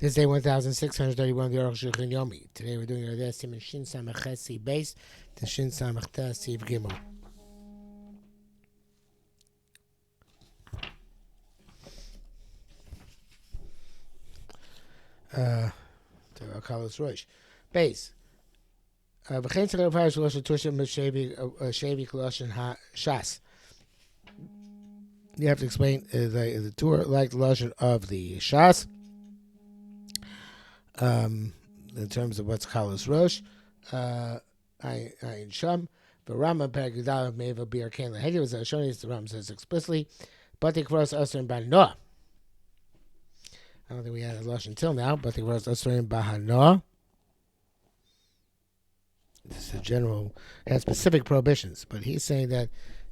This is day 1631 of the Arukh HaShulchan Yomi. Today we're doing our Siman Shin Samach Ches Siv Beis to Shin Samach Tes Siv Gimel. To Akalos Rosh. Beis. V'chein tzarei v'hayis v'loshen tushim shevi koloshen ha-shas. You have to explain the tour like the loshen of the shas. In terms of what's Kalos Rosh, Ayin Sham, but Rama Peragdal Meva Bir Ken Lahedi was shown as the Ram says explicitly, but the Kvaros Asr in Bahanoah. I don't think we had a Lush until now, but the Kvaros Asr in Bahanoah. This is a general, it has specific prohibitions, but he's saying that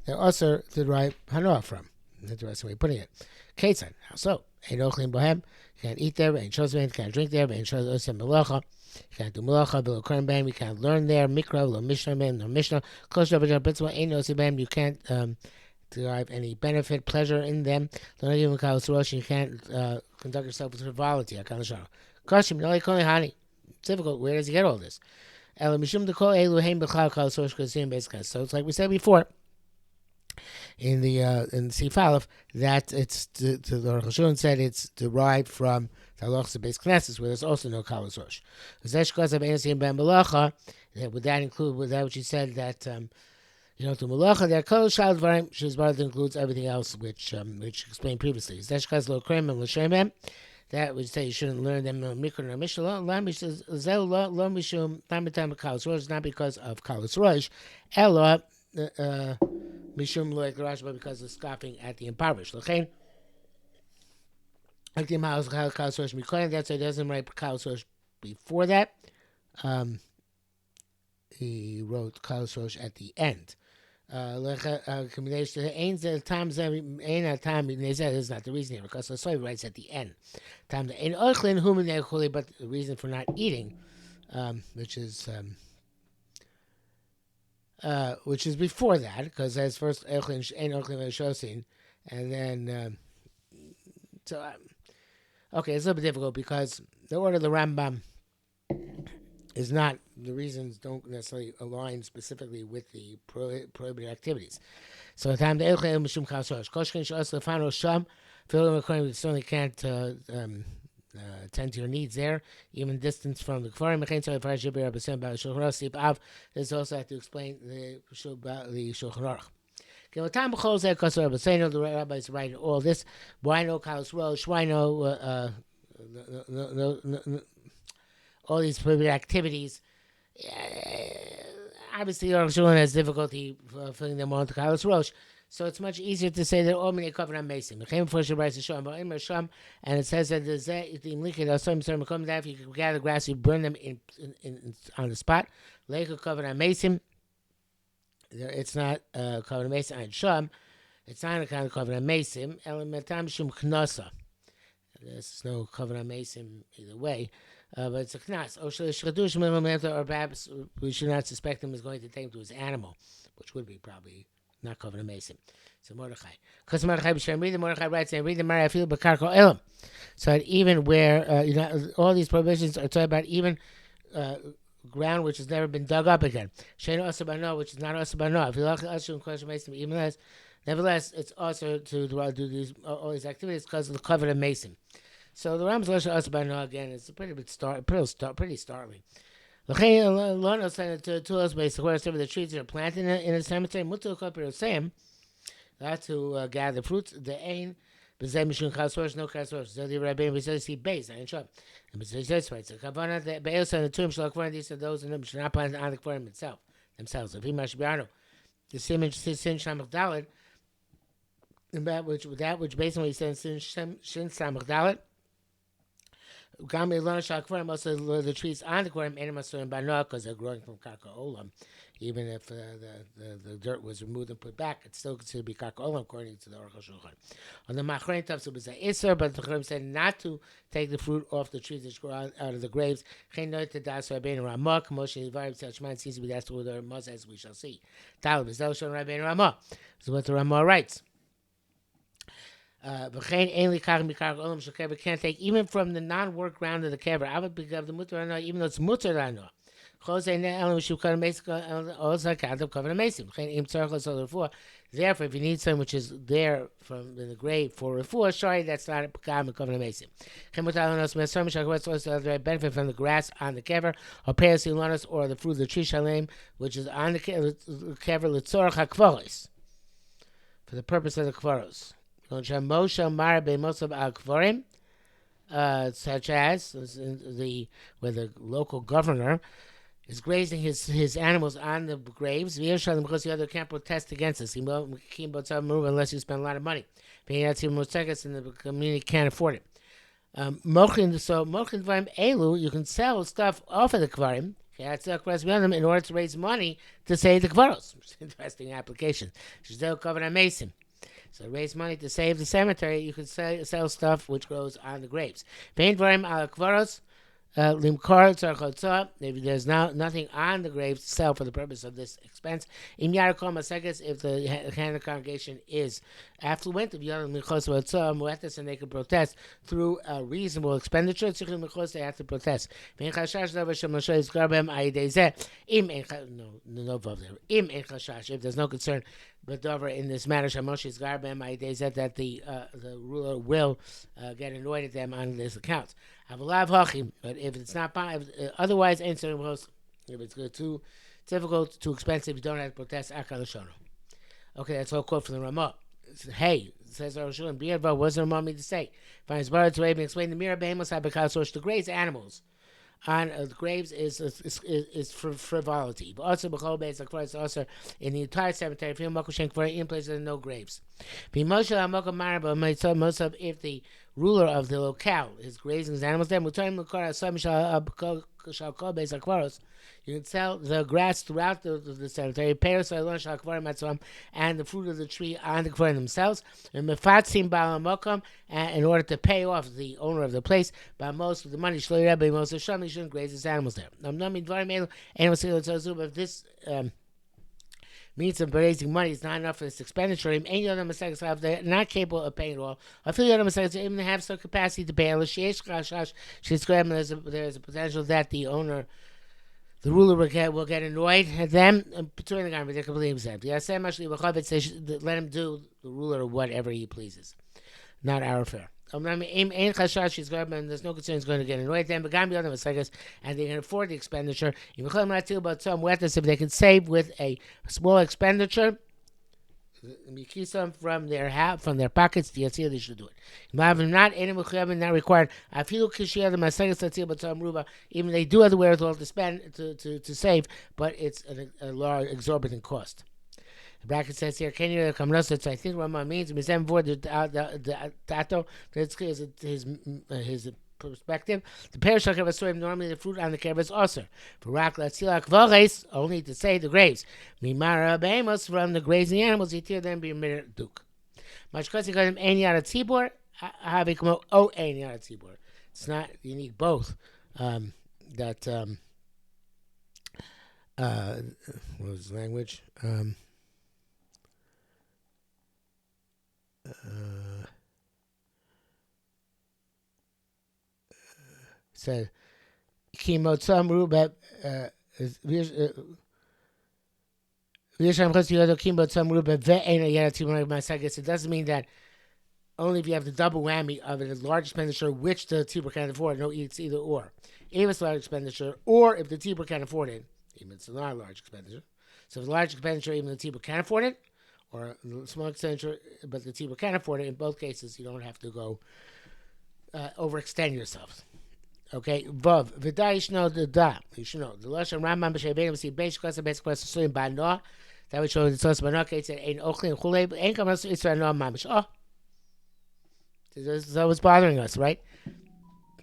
they're also to derive Hanoah from. Interesting way of putting it. Ketzan, how so? Ain't ochlim bohem. You can't eat there. Ain't shosvein. You can't drink there. Ain't shosvein melacha. You can't do melacha. Below Kohen bam. You can't learn there. Mikra. Below Mishnah bam. No Mishnah. Close to the principle. Ain't nosi bam. You can't derive any benefit, pleasure in them. Don't even Kalos Rosh. You can't conduct yourself with frivolity. Kashim. Noli koli hani. It's difficult. Where does he get all this? Ela mishum dekol elu heim b'chal Kalos Rosh kazim basically. So it's like we said before. In the Sif Aleph, that it's the Arukh HaShulchan said it's derived from the halachas of Beis Knesset, where there's also no Kalos Rosh. Would that include with that which he said that you don't do malacha? There Kalos Shal Dvarim Shizbar includes everything else which explained previously. That would say you shouldn't learn them no mikra no mishnah. Lo mishum time Kalos Rosh, not because of Kalos Rosh, ela. Mishum like Rashba because of scoffing at the impoverished. L'chein, like the Mahal's Kalos Rosh Mikoyan, that's why he doesn't write Kalos Rosh before that. He wrote Kalos Rosh at the end. Is not the reason here because the Soy writes at the end. But the reason for not eating, which is before that, because there's first Eichlin Shosin, and then okay, it's a little bit difficult because the order of the Rambam is not, the reasons don't necessarily align specifically with the prohibited activities. So the time the Eichlin Mishum Kasos Koshkin Shos Lefano Sham, Phil certainly can't tend to your needs there, even distance from the Kfarim. There's also have to explain the Shulchan Aruch. The rabbis writing all this. Why no Kalos Rosh? Why no all these prohibited activities? Obviously, Arukh HaShulchan has difficulty filling them all into Kalos Rosh. So it's much easier to say that all many cover on Mason. And it says that if you gather grass, you burn them in on the spot. Lake covered on Mason. It's not covered on Mason on Sham. It's not a kind of covered on Mason. There's no covered on Mason either way. But it's a knas. Or perhaps we should not suspect him as going to take him to his animal, which would be probably not covered in Mason. So Mordechai. Because Mordechai writes, and read the Mari Afil Bakarko Elam. So that even where, all these prohibitions are talking about even ground which has never been dug up again. Shein Osabano, which is not Osabano. If you look at Ashur and Mason, even less, nevertheless, it's also to do these all these activities because of the covered in Mason. So the Ram's Lashon Osabano again is pretty startling. To the trees that are planted in a cemetery, that's to gather fruits. The ain, no Kasos. So the Rabbein says he base. I ain't sure. And that's right. So Kavana, the Beos and the tomb shall acquire these of those in them should not plant on the aquarium themselves. If he must be honored, the sin Shamach Dalit, and that which basically says Sin Shamach Dalit. Also the trees on the aquarium because they're growing from Karka Olam. Even if the dirt was removed and put back, it's still considered to be Karka Olam according to the Arukh HaShulchan. On the Machrein Tafs it was an Isser, but the Chachamim said not to take the fruit off the trees that grow out of the graves. Seems to be that's what the Ramah says, we shall see. Talib is Rabbeinu Ramah. This is what the Ramah writes. V'chein ein likach mikar olam shel kever, can't take even from the non-work ground of the kever. I would pick up the mutter or not, even though it's mutter or not. Therefore, if you need something which is there from the grave for refuah, sorry, that's not a pagam covenant mason. Benefit from the grass on the kever, or pears or the fruit of the tree shalem, which is on the kever litzorach hakvaros, for the purpose of the kvaros. Such as where the local governor is grazing his animals on the graves. Because the other can't protest against us. Unless you spend a lot of money. And the community can't afford it. You can sell stuff off of the kvarim in order to raise money to save the kvaros. Interesting application. Still covered on mason. So raise money to save the cemetery. You can sell stuff which grows on the graves. If there's nothing on the graves to sell for the purpose of this expense. If the Hannah congregation is affluent, and they can protest through a reasonable expenditure, they have to protest. If there's no concern but over in this matter, that the ruler will get annoyed at them on this account. But if it's not, otherwise, if it's too difficult, too expensive, you don't have to protest. Okay, that's all quote from the Ramah. Hey, says Arukh HaShulchan, what does the Ramah mean to say? Finds bar to explain the mirror behemoths to graze animals on the graves is frivolity. But also also in the entire cemetery, in places there are no graves. Most of if the ruler of the locale is grazing his animals, then you can sell the grass throughout the cemetery, and the fruit of the tree on the kvarim themselves, in order to pay off the owner of the place. But most of the money, he shouldn't graze his animals there. But if this means of raising money is not enough for this expenditure, they're not capable of paying it all. I feel even they have some capacity to pay. There's a potential that the ruler will get annoyed at them, between the government, they're completely exempt. Let him do the ruler whatever he pleases. Not our affair. There's no concern he's going to get annoyed at them, and they can afford the expenditure. If they can save with a small expenditure, from their pockets, they should do it. Not required. Even they do have the wherewithal to spend to save, but it's a large exorbitant cost. The bracket says here, "Can you come?" I think Rama means his perspective. The parish of a story, normally the fruit on the kever is also for only to save the graves. Mimara behemoths, from the grazing animals, he tear them be duke. Mashkosi got him any out of tzibor. Havik o any out of tzibor. It's not, you need both. What was the language? Said Kimotzam Rubet it doesn't mean that only if you have the double whammy of a large expenditure which the tzibur can't afford. No, it's either or. If it's a large expenditure, or if the tzibur can't afford it, even it's not a large expenditure. So if it's a large expenditure, even the tzibur can't afford it, or a small expenditure, but the tzibur can't afford it. In both cases, you don't have to go overextend yourself. Okay, Vav. V'da know the da. You should know the lashon Rambam b'sheibeim see basic question by no. That would show the source by no. It said ein ochlin chulei. Ein kamas Israel no mamish. Oh, that was bothering us, right?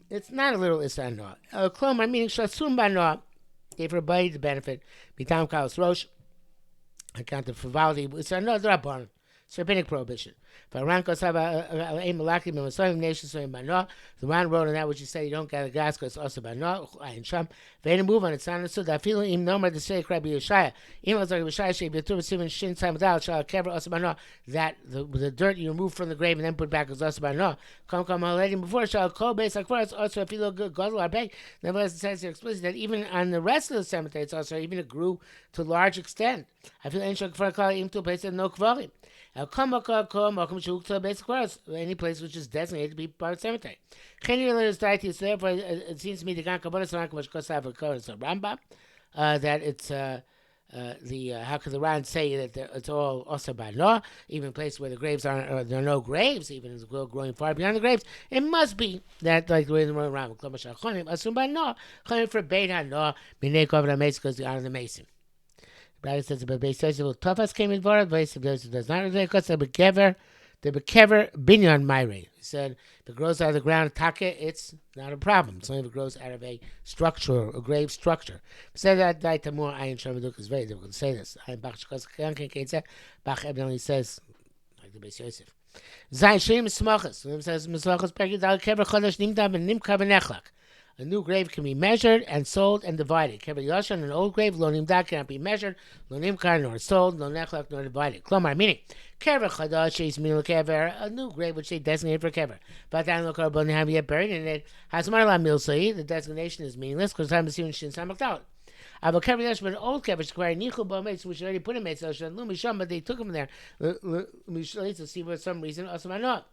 It's not a little Israel no. Klom, I mean shasum by no. Gave everybody the benefit. Mitam kalos rosh. Account of frivolity. Israel no drabon. It's rabbinic prohibition. The Ran wrote on that which you say you don't get a gas because also by no and sham. They move on. It's not understood. I feel him no more to say Rabbi Yeshaya. Even as Rabbi Yeshaya shape your two shin time without shall cover also by no that the dirt you remove from the grave and then put back is also by no. Come already before shall call base like first also if you look good God our bank. Nevertheless, it says here explicitly that even on the rest of the cemetery, it's also even it grew to a large extent. I feel ancient for a call even to a place that no kvarim. Any place which is designated to be part of the cemetery. Therefore, it seems to me the Rambam that it's how could the Ran say that it's all also by law, even places where the graves aren't, there are no graves, even as growing far beyond the graves. It must be that like the way the Rambam assume by law, forbade on law, because the honor of the mason. Brother says about base will toughest came in for base does not because the bekever binyan myre. He said if it grows out of the ground, take it's not a problem. It's only if it grows out of a structure, a grave structure. He said that more Ayin Shamaduk is very difficult to say this. Bach evidently says like the base Yosef. Zayin Shem Smachas. When it says Smachas Pegidal Kever Chodesh Nimdam and Nimka Benechlak. A new grave can be measured and sold and divided. Kever Yoshan, an old grave, lo nimda cannot be measured, lo nimkar nor sold, lo nechlak nor divided. Klomar, meaning kever chadash is meaning kever, a new grave which they designate for kever. But I look up on have yet buried in it. Has marla milsai. The designation is meaningless because time is shin samak out. But kever Yosh, but an old kever required nichul b'mates, which already put in mates. But they took him there. To see for some reason also might not.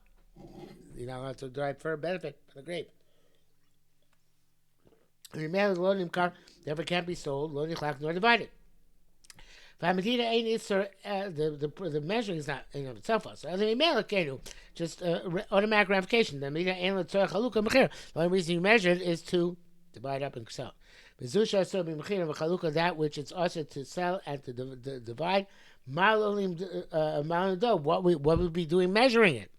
You're not allowed to derive for a benefit for the grave. And the man with car therefore can't be sold, loaning clock nor divided. The measuring is not in of itself. So the just automatic ramification. The only reason you measure it is to divide up and sell. That which it's also to sell and to divide. What we would be doing measuring it.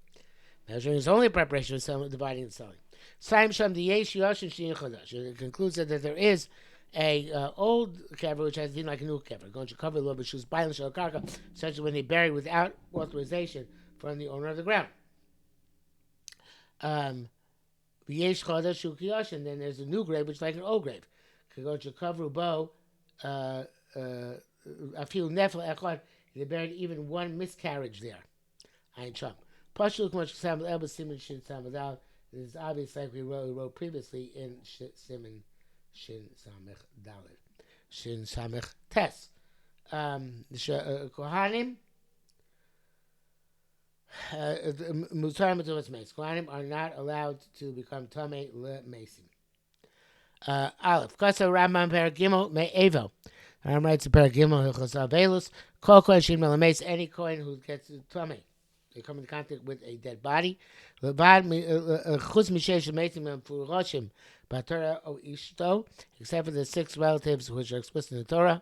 Measuring is only a preparation for selling, dividing and selling. It concludes that there is a old kever which has been like a new kever. Going to cover a little bit, she was violent karka, such as when they bury without authorization from the owner of the ground. And then there's a new grave which is like an old grave. Going to cover bow, a few nefel echad. They buried even one miscarriage there. Ein Sham. Pashuk much Samuel Elba Simon Shin Samadal. This is obvious, like we wrote previously in Simon Shin Samech Dalet. Shin Samech Tes. Kohanim Mutar Matumas Mace. Kohanim are not allowed to become Tomei Le Mason. Aleph. Kasa Ramam Per Gimel Me Evo. Ram writes Per Gimel Hilchos Avelus. Kol Kohen Shin Mele Mace. Any Kohen who gets Tomei. They come in contact with a dead body. Except for the 6 relatives which are explicit in the Torah,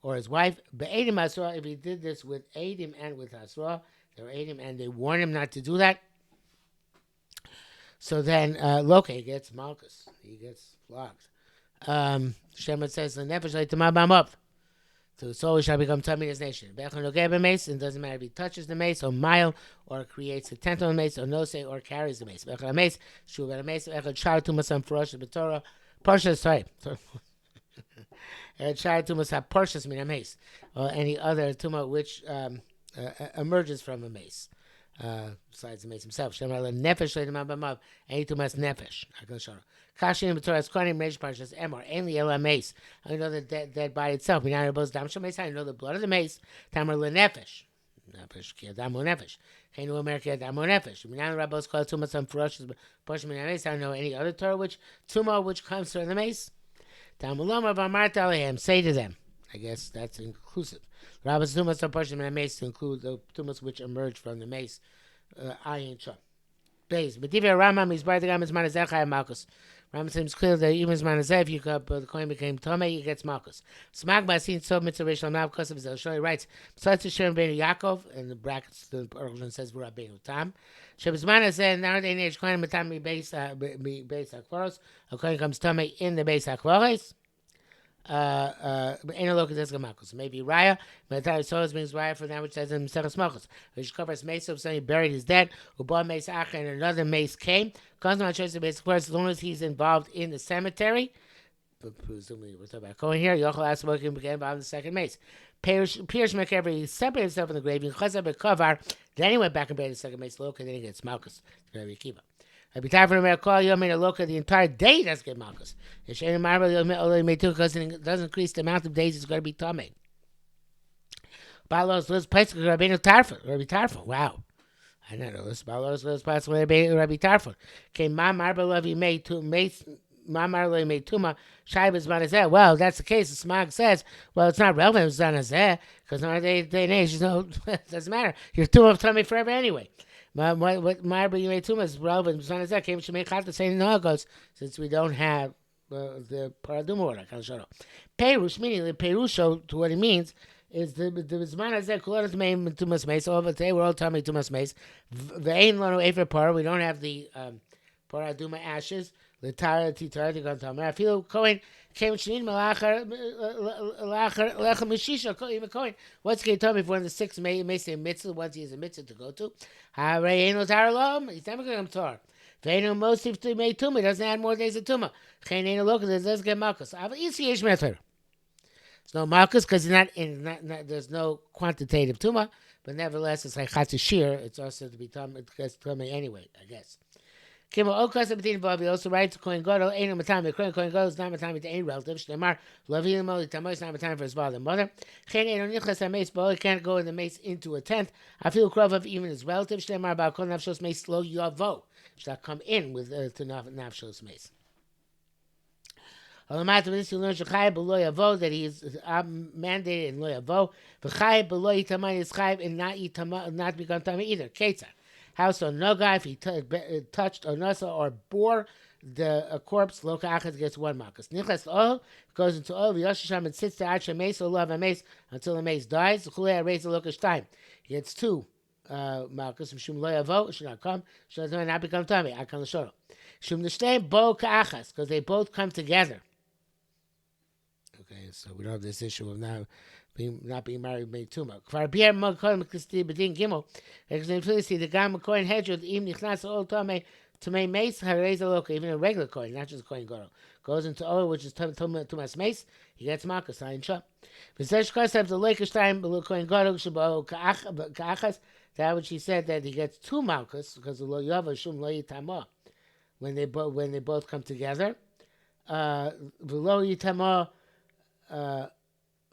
or his wife. If he did this with Eidim and with Hasra, they were Eidim and they warned him not to do that. So then Loke gets Malchus. He gets flogged. Shemot says, the Nefesh like Tamabam up. So the soul shall become tummy in his nation. It doesn't matter if he touches the mace or mile or creates a tent on the mace or no say or carries the mace. Or any other tumah which emerges from a mace. Besides the mace himself. Any tumas nefesh. Kashi in the Torah is Kohanim Reish Parshas Emor. Ainly Ela Mace. I know the dead body itself. I know the blood of the mace. Tamar lenefesh. Nefesh ki adam nefesh. Keinu Omer ki adam nefesh. Minan Rabbos call tumas on ferocious portion of the mace. I don't know any other Torah which comes from the mace. Tamulomar v'amarta alehem. Say to them. I guess that's inclusive. Rabbos tumas on portion of the mace to include the tumas which emerge from the mace. Ayin Shah. Base. But Divya Ramam is by the Gamas Manazechai Malchus. Ramam seems clear that even as Manazeh, if you the coin became Tomei, he gets Malchus. Smagma seen so mitzvah Rishon Nav because of his Elshoi writes, besides the Shem Ben Yaakov, in the brackets, the Arukh says, Rabbeinu Tam. Sheb's Manazeh, nowadays, age coin Matami base Akvaros. A coin comes Tomei in the base Akvaros. Maybe Raya, but that always means Raya for that which says in Mesechus Malchus. Which covers mace of somebody buried his dead, who bought mace acher and another mace came. Comes on choice of mace, as long as he's involved in the cemetery. Presumably we're talking about going here. Yochel asked about him again about the second mace. Pirish Mekever, he separated himself in the grave. Then he went back and buried the second mace. Look, and then he gets Malchus. Rabbi Akiva. Rabbi Tarfon call Yom in a loka the entire day he doesn't get Malchus. Because it doesn't increase the amount of days it's going to be Tomei. Balos lives place Rabbi Tarfon. Wow. I don't know this. Balos lives place Rabbi Tarfon. Came Ma Marba Levi made to mace. Mamar made tuma shaibas manazeh. Well, that's the case. The Smag says, well, it's not relevant. It's zanazeh because in our day and age, it doesn't matter. You're tuma of tummy forever anyway. What Marba you made tuma is relevant. Zanazeh came to make hot the same goes since we don't have the paraduma order. Perush meaning the perusho to what it means is the zmanazeh kulonas meim tumas meis. So today we're all tummy tumas meis. Ve'ain lanu efer par. We don't have the paraduma ashes. The Tara Titara to come. I feel Cohen came Shin Malachar Lechem Mishisha even Cohen. What's going to tell me if one of the 6 may say mitzvah once he has a mitzvah to go to? Hare Eno Taralom. He's never going to come Torah. Ve'eno Mosif to May Tuma. He doesn't add more days of Tuma. Chen Eno Lokas. It doesn't get Malchus. I've easy Yesh Meter. There's no Malchus because there's no quantitative Tuma, but nevertheless it's like Chatzishir. It's also to be Tuma. It gets Tuma anyway, I guess. He also writes to Kohen Gadol, ain't no matami. Kohen Gadol is not matami to any relative. Shneimar, Lavi Lemoli Tamo is not matami for his father and mother. Chen ain't no nichlas ha-mace, but he can't go in the mace into a tent. I feel krov of even his relative. Shneimar, about kol nafshos mace lo yavo. Should come in with to nafshos mace. Alamat of this you learn shechai below yavo that he is mandated in lo yavo. V'chai below yitamai is chai and not become tami either. Ketzah. How so? No guy if he touched or nasa or bore the corpse, loka achas gets 1 malchus. Nichlas oil goes into oil. V'yoshisham and sits to acha mace or love a mace until the mace dies. Chulei raise the loka time. He gets 2 malchus. Shum lo yavo should not come. Should not become tummy. I come to show. Shum nishtei bo ka'achas because they both come together. Okay, so we don't have this issue of now. Not being married made tuma. Kvar bier mo kohen kristi bedin gimel. Because see the gam kohen hedged im nichnas all tome to make mace hareza loka. Even a regular coin, not just a coin goro, goes into oil which is tumas mace. He gets malchus. I shop. V'zesh kosef the lakish time below coin goro shabo kaachas. That which he said that he gets 2 malchus because the lo yava shum lo yitama when they both come together. V'lo yitama.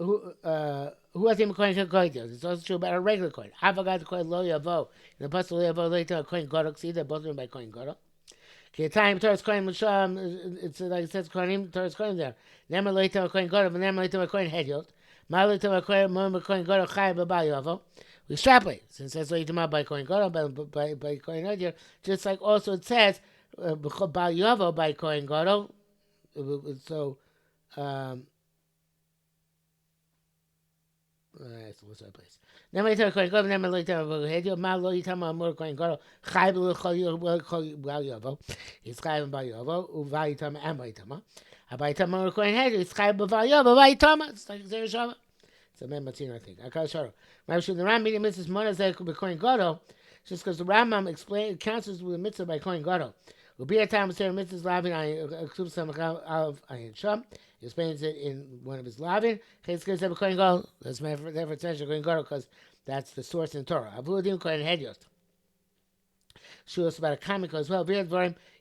Who has him coin koidos? It's also true about a regular coin. Avagad coin lo yavo. In the pasuk lo yavo later coin godok. See, they're both written by coin godok. Okay, time Torah's coin misham. It's like it says coin Torah's coin there. Never later coin godok, and never later coin hediot. Ma later coin godok chai b'ba yavo. We extrapolate since it says lo yitama by coin godok by coin hediot. Just like also it says b'ba yavo by coin godok. So. So what's that place? Never later coin go. Never later hedio. Ma lo yitama amor coin go. Chai b'lo chol yavo. It's chai b'ba yavo. Uva yitama and yitama. Aba yitama amor coin hedio. It's chai b'ba yavo. Uva yitama. It's like Zer Shava. It's a membatin, I think. I call Sharo. My the Ram meeting Mrs. Monazek b'coin godo. Just because the Rambam counts as with a mitzvah by coin godo. Ubi a time Sarah mitzvahs lavin aksub samachal of ayin sham. He explains it in one of his lavin. That's never attention going go because that's the source in Torah. Avudim kohen hediot. Shulas about a comic as well.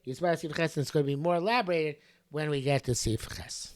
He's about Sif Ches, and it's going to be more elaborated when we get to Sif Ches.